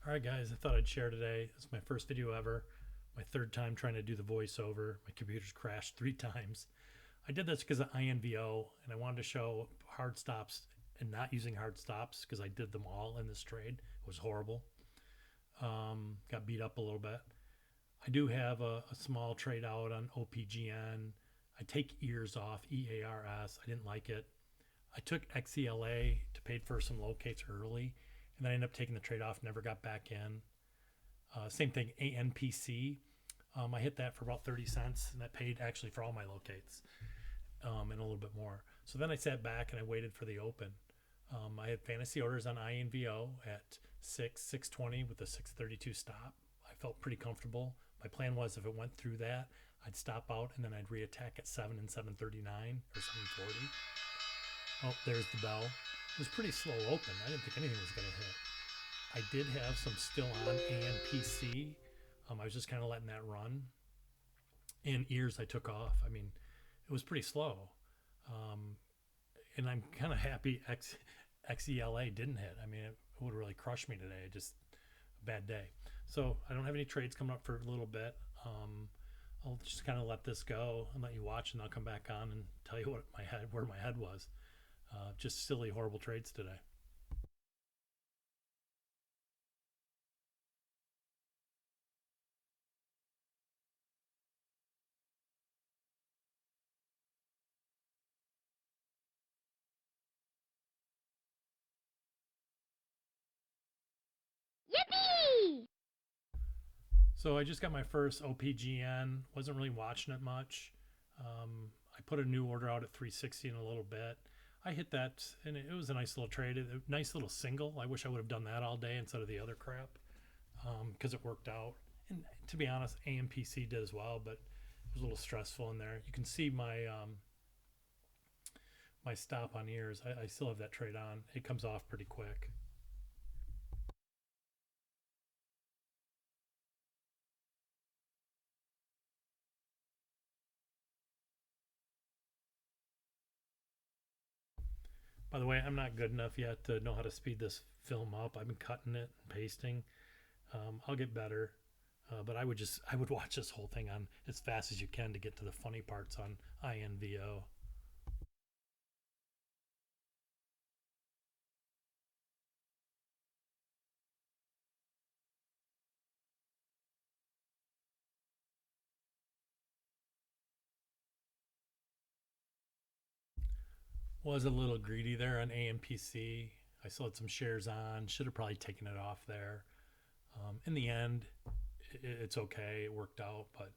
All right, guys, I thought I'd share today. It's my first video ever, my third time trying to do the voiceover. My computer's crashed 3 times. I did this because of INVO, and I wanted to show hard stops and not using hard stops because I did them all in this trade. It was horrible. Got beat up a little bit. I do have a small trade out on OPGN. I take ears off, EARS. I didn't like it. I took XELA to pay for some locates early, and then I ended up taking the trade off, never got back in. Same thing, ANPC. I hit that for about 30 cents, and that paid actually for all my locates and a little bit more. So then I sat back and I waited for the open. I had fantasy orders on INVO at 620 with a 632 stop. I felt pretty comfortable. My plan was if it went through that, I'd stop out and then I'd reattack at 7 and 739 or 740. Oh, there's the bell. It was pretty slow open. I didn't think anything was going to hit. I did have some still on ANPC. I was just kind of letting that run. And ears I took off. I mean, it was pretty slow. And I'm kind of happy XELA didn't hit. I mean, it would have really crushed me today. Just a bad day. So I don't have any trades coming up for a little bit. I'll just kind of let this go and let you watch, and I'll come back on and tell you where my head was. Just silly, horrible trades today. Yippee! So I just got my first OPGN. Wasn't really watching it much. I put a new order out at 360 in a little bit. I hit that, and it was a nice little trade, a nice little single. I wish I would have done that all day instead of the other crap because it worked out. And to be honest, AMPC did as well, but it was a little stressful in there. You can see my stop on ears. I still have that trade on. It comes off pretty quick. By the way, I'm not good enough yet to know how to speed this film up. I've been cutting it and pasting. I'll get better. But I would watch this whole thing on as fast as you can to get to the funny parts on INVO. Was a little greedy there on AMPC. I still had some shares on. Should have probably taken it off there. In the end, it's okay. It worked out, but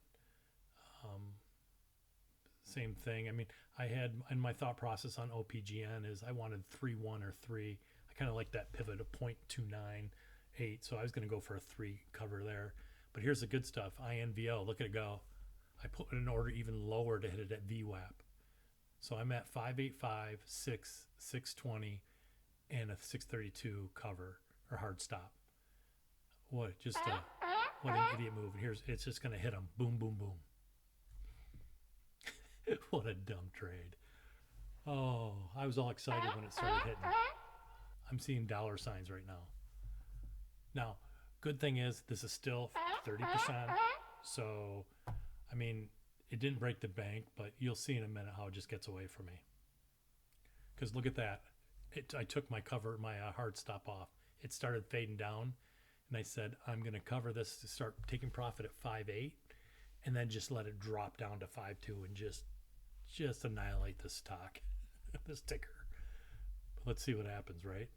same thing. I mean, I had in my thought process on OPGN is I wanted 3-1 or 3. I kind of like that pivot of 0.298, so I was going to go for a 3 cover there. But here's the good stuff. INVO, look at it go. I put an order even lower to hit it at VWAP. So I'm at 585, 6, 620, and a 632 cover or hard stop. What an idiot move. And it's just going to hit him. Boom, boom, boom. What a dumb trade. Oh, I was all excited when it started hitting. I'm seeing dollar signs right now. Now, good thing is this is still 30%. So, I mean, it didn't break the bank, but you'll see in a minute how it just gets away from me. Because look at that. I took my hard stop off. It started fading down, and I said, I'm going to cover this to start taking profit at 5.8, and then just let it drop down to 5.2 and just annihilate this stock, this ticker. But let's see what happens, right?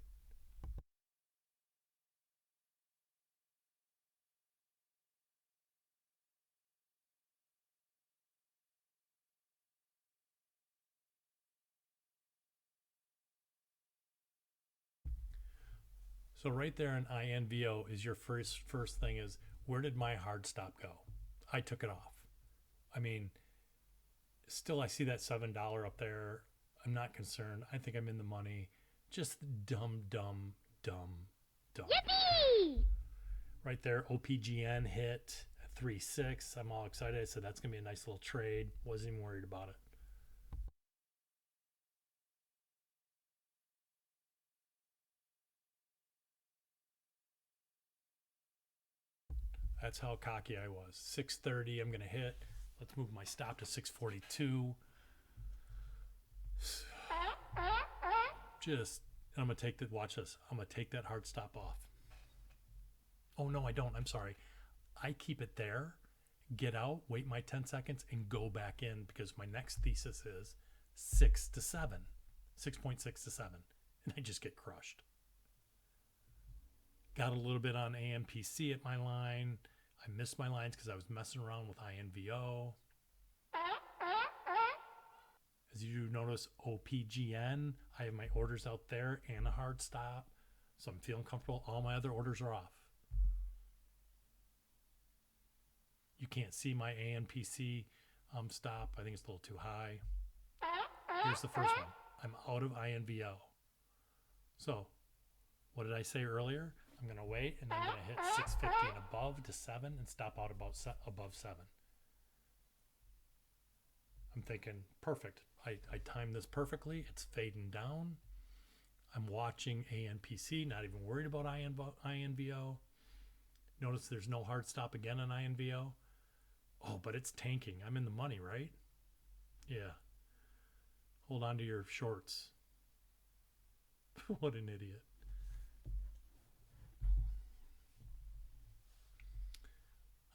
So right there in INVO is your first thing is where did my hard stop go? I took it off. I mean, still I see that $7 up there. I'm not concerned. I think I'm in the money. Just dumb, dumb, dumb, dumb. Yippee! Right there, OPGN hit 3.6. I'm all excited. I said that's gonna be a nice little trade. Wasn't even worried about it. That's how cocky I was. 630, I'm going to hit. Let's move my stop to 642. I'm going to take that, watch this. I'm going to take that hard stop off. Oh, no, I don't. I'm sorry. I keep it there, get out, wait my 10 seconds, and go back in because my next thesis is 6 to 7. 6.6 to 7. And I just get crushed. Got a little bit on AMPC at my line. I missed my lines because I was messing around with INVO. As you notice, OPGN, I have my orders out there and a hard stop. So I'm feeling comfortable. All my other orders are off. You can't see my ANPC stop. I think it's a little too high. Here's the first one. I'm out of INVO. So, what did I say earlier? I'm going to wait and I'm going to hit 650 and above to 7 and stop out about above 7. I'm thinking, perfect. I timed this perfectly. It's fading down. I'm watching ANPC, not even worried about INVO. Notice there's no hard stop again on INVO. Oh, but it's tanking. I'm in the money, right? Yeah. Hold on to your shorts. What an idiot.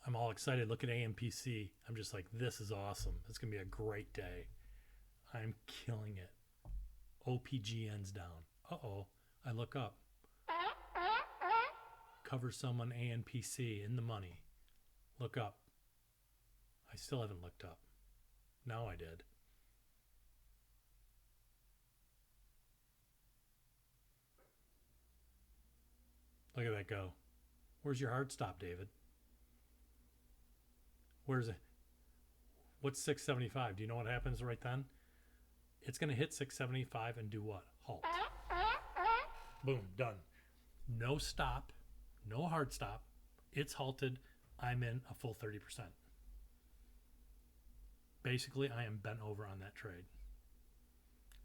I'm all excited. Look at AMPC. I'm just like, this is awesome. It's going to be a great day. I'm killing it. OPGN's down. Uh-oh. I look up. Cover some on ANPC in the money. Look up. I still haven't looked up. Now I did. Look at that go. Where's your hard stop, David? Where's it? What's 675? Do you know what happens right then? It's going to hit 675 and do what? Halt. Boom, done. No stop, no hard stop. It's halted. I'm in a full 30%. Basically, I am bent over on that trade.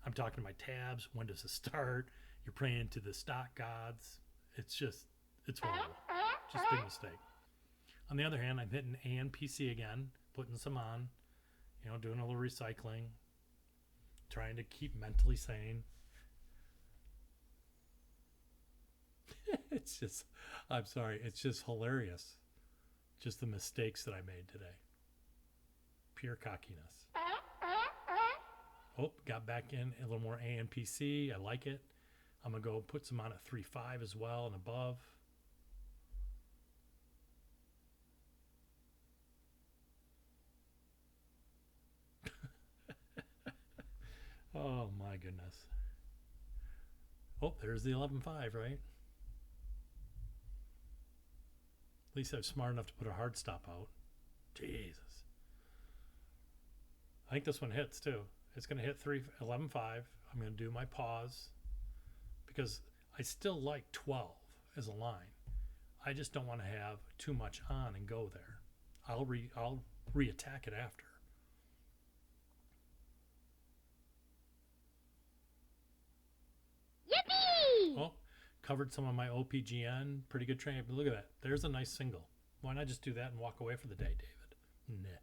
I'm talking to my tabs. When does it start? You're praying to the stock gods. It's horrible. Just a big mistake. On the other hand, I'm hitting ANPC again, putting some on, doing a little recycling, trying to keep mentally sane. I'm sorry, it's just hilarious. Just the mistakes that I made today. Pure cockiness. Oh, got back in a little more ANPC. I like it. I'm going to go put some on at 3.5 as well and above. Oh my goodness. Oh, there's the 11.5, right? At least I was smart enough to put a hard stop out. Jesus. I think this one hits too. It's going to hit 11.5. I'm going to do my pause because I still like 12 as a line. I just don't want to have too much on and go there. I'll re-attack it after. Yippee! Oh, covered some of my OPGN. Pretty good trade. But look at that. There's a nice single. Why not just do that and walk away for the day, David? Nah.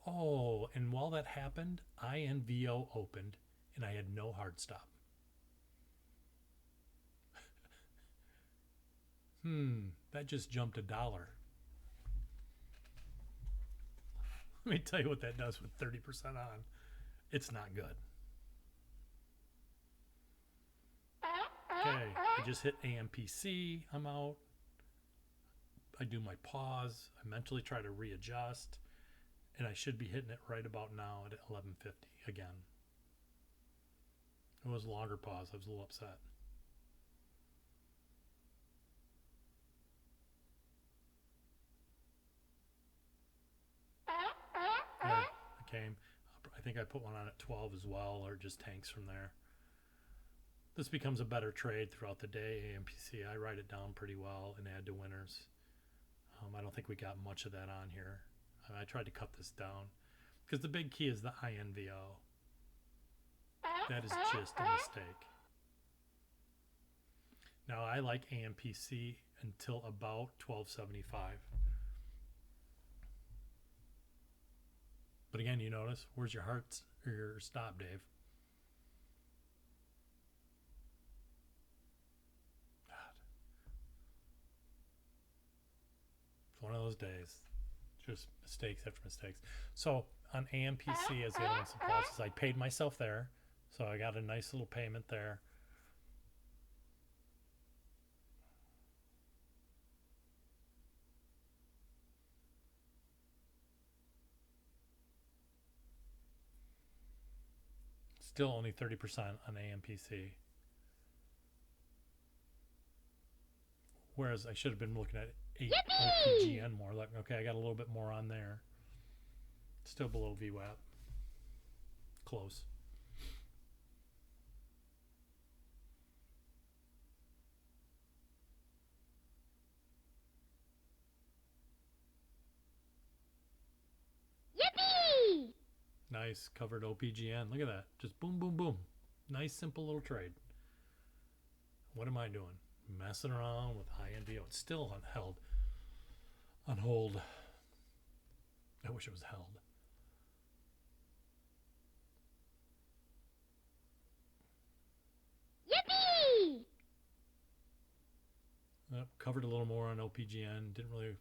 Oh, and while that happened, INVO opened and I had no hard stop. That just jumped $1. Let me tell you what that does with 30% on. It's not good. Okay, I just hit AMPC. I'm out. I do my pause. I mentally try to readjust. And I should be hitting it right about now at 11.50 again. It was a longer pause. I was a little upset. Yeah, I came. I think I put one on at 12 as well, or just tanks from there. This becomes a better trade throughout the day. AMPC, I write it down pretty well and add to winners. I don't think we got much of that on here. I tried to cut this down because the big key is the INVO. That is just a mistake. Now I like AMPC until about 1275. But again, you notice, where's your heart or your stop, Dave? God. It's one of those days. Just mistakes after mistakes. So on AMPC, as the other one supplies, I paid myself there. So I got a nice little payment there. Still only 30% on AMPC. Whereas I should have been looking at 8 OPGN more. Like, okay, I got a little bit more on there. Still below VWAP. Close. Yippee! Nice covered OPGN. Look at that. Just boom, boom, boom. Nice, simple little trade. What am I doing? Messing around with INVO. It's still held on hold. I wish it was held. Yippee! Covered a little more on OPGN. Didn't really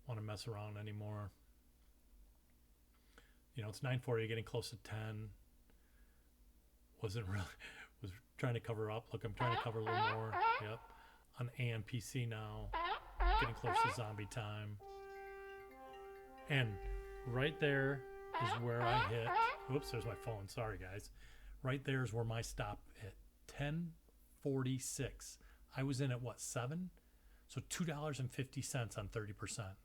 want to mess around anymore. You know, it's 9:40, getting close to 10. Wasn't really, was trying to cover up. Look, I'm trying to cover a little more. Yep. On AMPC now. Getting close to zombie time. And right there is where I hit. Whoops, there's my phone. Sorry, guys. Right there is where my stop hit. 10:46. I was in at what, 7? So $2.50 on 30%.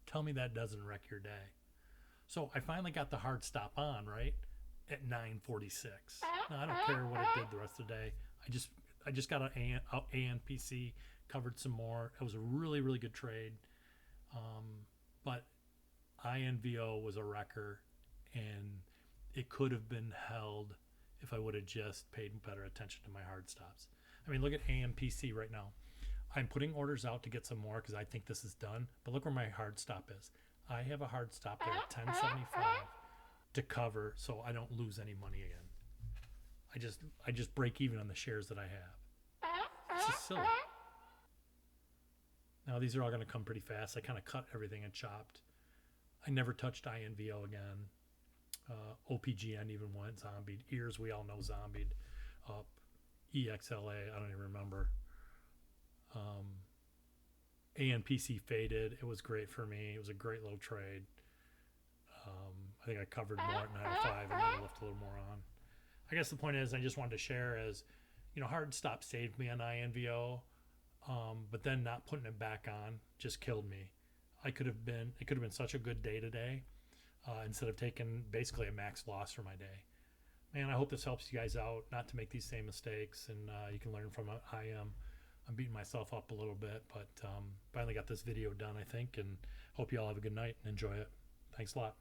Tell me that doesn't wreck your day. So I finally got the hard stop on, right, at 9:46. Now, I don't care what it did the rest of the day. I just got an ANPC, covered some more. It was a really, really good trade. But INVO was a wrecker, and it could have been held if I would have just paid better attention to my hard stops. I mean, look at AMPC right now. I'm putting orders out to get some more because I think this is done. But look where my hard stop is. I have a hard stop there at 1075 to cover so I don't lose any money again. I just break even on the shares that I have. This is silly. Now these are all going to come pretty fast. I kind of cut everything and chopped. I never touched INVO again. OPGN even went zombied. Ears, we all know zombied up. EXLA, I don't even remember. ANPC faded. It was great for me. It was a great little trade. I think I covered more at 905 and then I left a little more on. I guess the point is I just wanted to share as, you know, hard stop saved me on INVO, but then not putting it back on just killed me. It could have been such a good day today instead of taking basically a max loss for my day. Man, I hope this helps you guys out not to make these same mistakes, and you can learn from it. I'm beating myself up a little bit, but finally got this video done, I think, and hope you all have a good night and enjoy it. Thanks a lot.